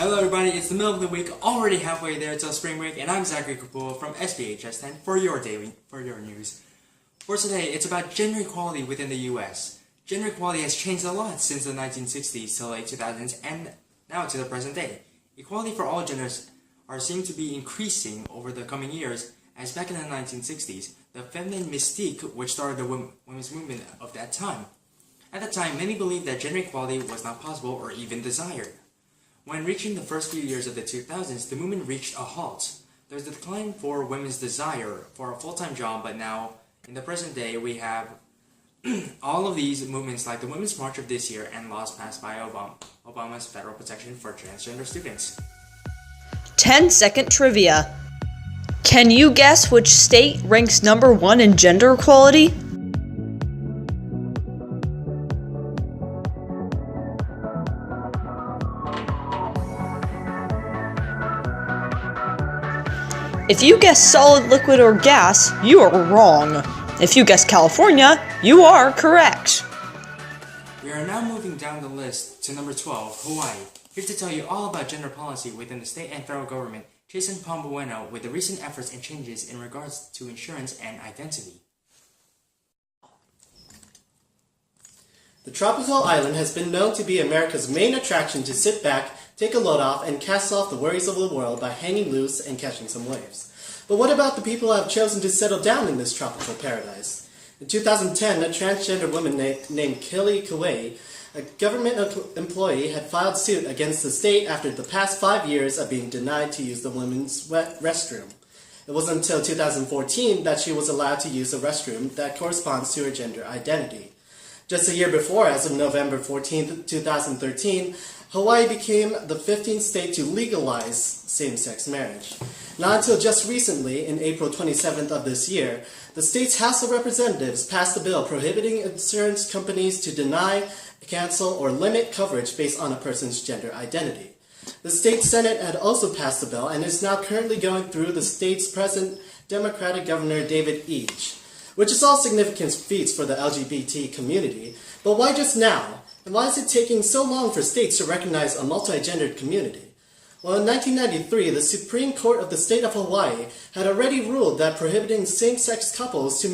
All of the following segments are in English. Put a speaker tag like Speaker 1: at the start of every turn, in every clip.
Speaker 1: Hello everybody, it's the middle of the week, already halfway there till spring break, and I'm Zachary Kapula from sphs10 for your news. For today, it's about gender equality within the US. Gender equality has changed a lot since the 1960s to late 2000s and now to the present day. Equality for all genders are seen to be increasing over the coming years, as back in the 1960s, the feminine mystique which started the women's movement of that time. At the time, many believed that gender equality was not possible or even desired. When reaching the first few years of the 2000s, the movement reached a halt. There's a decline for women's desire for a full-time job, but now, in the present day, we have all of these movements like the Women's March of this year and laws passed by Obama's federal protection for transgender students.
Speaker 2: 10-second trivia. Can you guess which state ranks number 1 in gender equality? If you guess solid, liquid, or gas, you are wrong. If you guess California, you are correct.
Speaker 1: We are now moving down the list to number 12, Hawaii. Here to tell you all about gender policy within the state and federal government, Jason Pombueno with the recent efforts and changes in regards to insurance and identity.
Speaker 3: The tropical island has been known to be America's main attraction to sit back, take a load off, and cast off the worries of the world by hanging loose and catching some waves. But what about the people who have chosen to settle down in this tropical paradise? In 2010, a transgender woman named Kelly Kauai, a government employee, had filed suit against the state after the past 5 years of being denied to use the women's restroom. It wasn't until 2014 that she was allowed to use a restroom that corresponds to her gender identity. Just a year before, as of November 14, 2013, Hawaii became the 15th state to legalize same-sex marriage. Not until just recently, in April 27th of this year, the state's House of Representatives passed a bill prohibiting insurance companies to deny, cancel, or limit coverage based on a person's gender identity. The state Senate had also passed the bill and is now currently going through the state's present Democratic Governor David Ige, which is all significant feats for the LGBT community. But why just now? And why is it taking so long for states to recognize a multi-gendered community? Well, in 1993, the Supreme Court of the state of Hawaii had already ruled that prohibiting same-sex couples to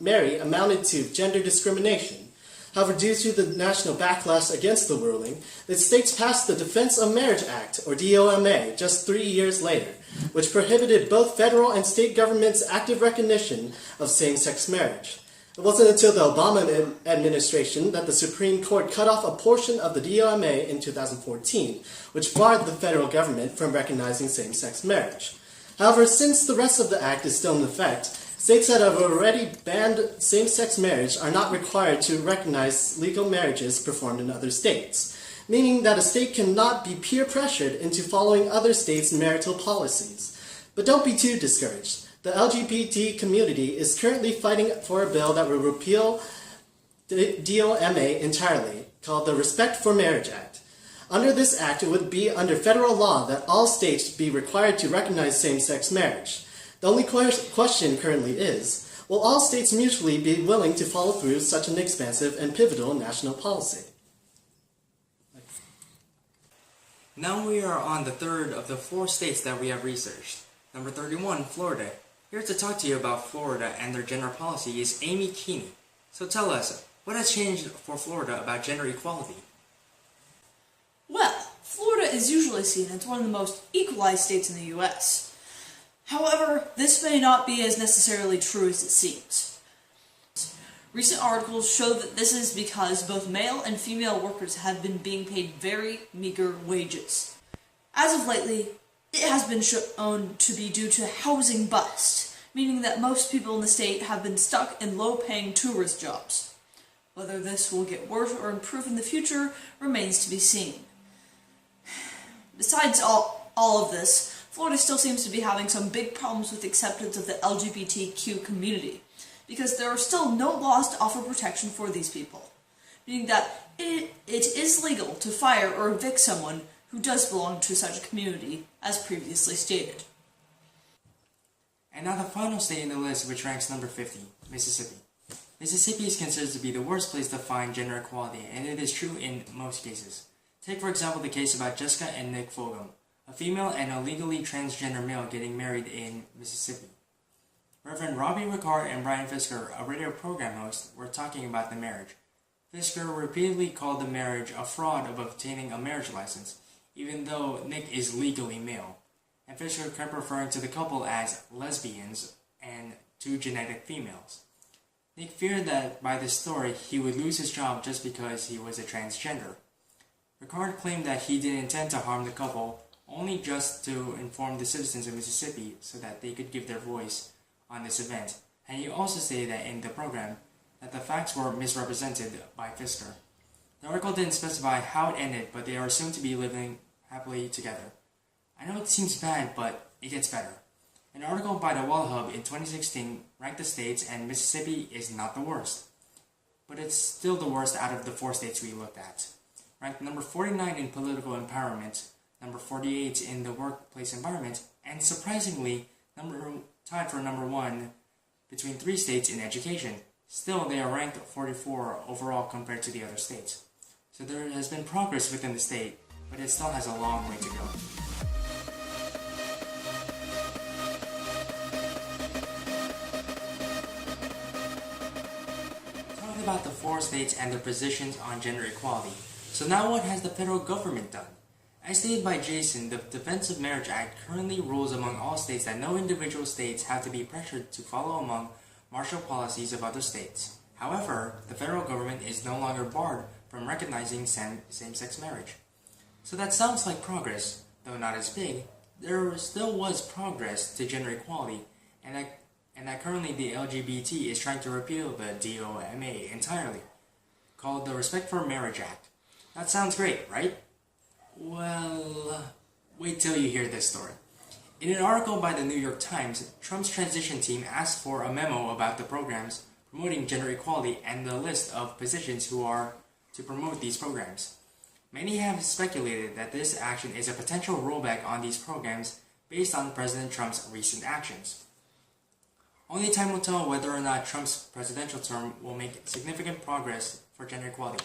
Speaker 3: marry amounted to gender discrimination. However, due to the national backlash against the ruling, the states passed the Defense of Marriage Act, or DOMA, just 3 years later, which prohibited both federal and state governments' active recognition of same-sex marriage. It wasn't until the Obama administration that the Supreme Court cut off a portion of the DOMA in 2014, which barred the federal government from recognizing same-sex marriage. However, since the rest of the act is still in effect, states that have already banned same-sex marriage are not required to recognize legal marriages performed in other states, meaning that a state cannot be peer-pressured into following other states' marital policies. But don't be too discouraged. The LGBT community is currently fighting for a bill that will repeal the DOMA entirely, called the Respect for Marriage Act. Under this act, it would be under federal law that all states be required to recognize same-sex marriage. The only question currently is, will all states mutually be willing to follow through such an expansive and pivotal national policy?
Speaker 1: Now we are on the third of the 4 states that we have researched. Number 31, Florida. Here to talk to you about Florida and their gender policy is Amy Keeney. So tell us, what has changed for Florida about gender equality?
Speaker 4: Well, Florida is usually seen as one of the most equalized states in the US. However, this may not be as necessarily true as it seems. Recent articles show that this is because both male and female workers have been being paid very meager wages. As of lately, it has been shown to be due to housing bust, meaning that most people in the state have been stuck in low-paying tourist jobs. Whether this will get worse or improve in the future remains to be seen. Besides all of this, Florida still seems to be having some big problems with acceptance of the LGBTQ community, because there are still no laws to offer protection for these people, meaning that it is legal to fire or evict someone who does belong to such a community, as previously stated.
Speaker 1: And now the final state in the list, which ranks number 50, Mississippi. Mississippi is considered to be the worst place to find gender equality, and it is true in most cases. Take for example the case about Jessica and Nick Fulgham, a female and a legally transgender male getting married in Mississippi. Reverend Robbie Ricard and Brian Fisker, a radio program host, were talking about the marriage. Fisker repeatedly called the marriage a fraud of obtaining a marriage license, even though Nick is legally male. And Fisker kept referring to the couple as lesbians and two genetic females. Nick feared that by this story he would lose his job just because he was a transgender. Ricard claimed that he didn't intend to harm the couple, only just to inform the citizens of Mississippi so that they could give their voice on this event, and he also stated that in the program that the facts were misrepresented by Fisker. The article didn't specify how it ended, but they are assumed to be living happily together. I know it seems bad, but it gets better. An article by the Wall Hub in 2016 ranked the states, and Mississippi is not the worst. But it's still the worst out of the 4 states we looked at. Ranked number 49 in political empowerment, number 48 in the workplace environment, and surprisingly, tied for number 1 between 3 states in education. Still, they are ranked 44 overall compared to the other states. So there has been progress within the state, but it still has a long way to go. Talking about the 4 states and their positions on gender equality. So now what has the federal government done? As stated by Jason, the Defense of Marriage Act currently rules among all states that no individual states have to be pressured to follow among martial policies of other states. However, the federal government is no longer barred from recognizing same-sex marriage. So that sounds like progress, though not as big. There still was progress to gender equality, and that currently the LGBT is trying to repeal the DOMA entirely, called the Respect for Marriage Act. That sounds great, right? Well, wait till you hear this story. In an article by the New York Times, Trump's transition team asked for a memo about the programs promoting gender equality and the list of positions who are to promote these programs. Many have speculated that this action is a potential rollback on these programs based on President Trump's recent actions. Only time will tell whether or not Trump's presidential term will make significant progress for gender equality.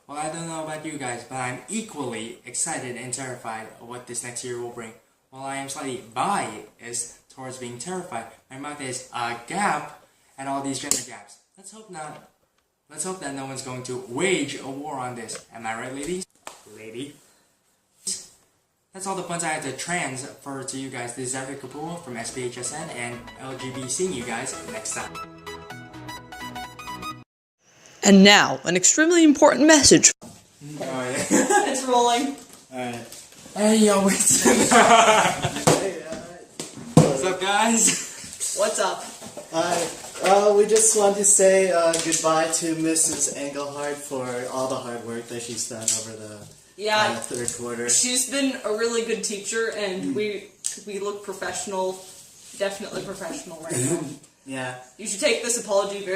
Speaker 1: Well, I don't know about you guys, but I'm equally excited and terrified of what this next year will bring. While I am slightly biased towards being terrified, my mouth is agape at all these gender gaps. Let's hope not. Let's hope that no one's going to wage a war on this. Am I right, ladies? Lady? That's all the puns I had to transfer to you guys. This is Zachary Kapula from SPHSN, and LGB. Seeing you guys next time.
Speaker 2: And now, an extremely important message.
Speaker 1: Oh, yeah.
Speaker 4: It's rolling.
Speaker 1: Alright. Hey, yo, what's up, guys?
Speaker 4: What's up?
Speaker 3: Hi. We just want to say goodbye to Mrs. Engelhardt for all the hard work that she's done over the third quarter.
Speaker 4: She's been a really good teacher, and we look professional, definitely professional right now.
Speaker 3: Yeah.
Speaker 4: You should take this apology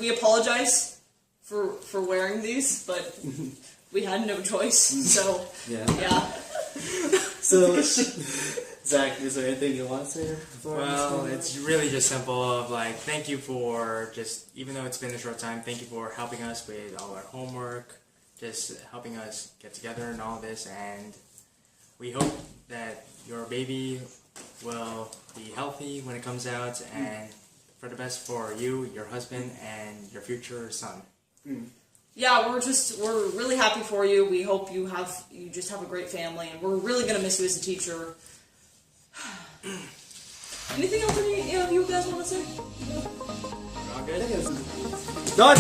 Speaker 4: we apologize for wearing these, but we had no choice. So yeah.
Speaker 3: So Zach, is there anything you want to say before?
Speaker 1: Well, it's really just simple of like, thank you for just, even though it's been a short time, thank you for helping us with all our homework, just helping us get together and all this, and we hope that your baby will be healthy when it comes out, and for the best for you, your husband, and your future son.
Speaker 4: Yeah, we're really happy for you. We hope you just have a great family, and we're really gonna miss you as a teacher. Anything else you guys want to say?
Speaker 1: All good?
Speaker 3: Done!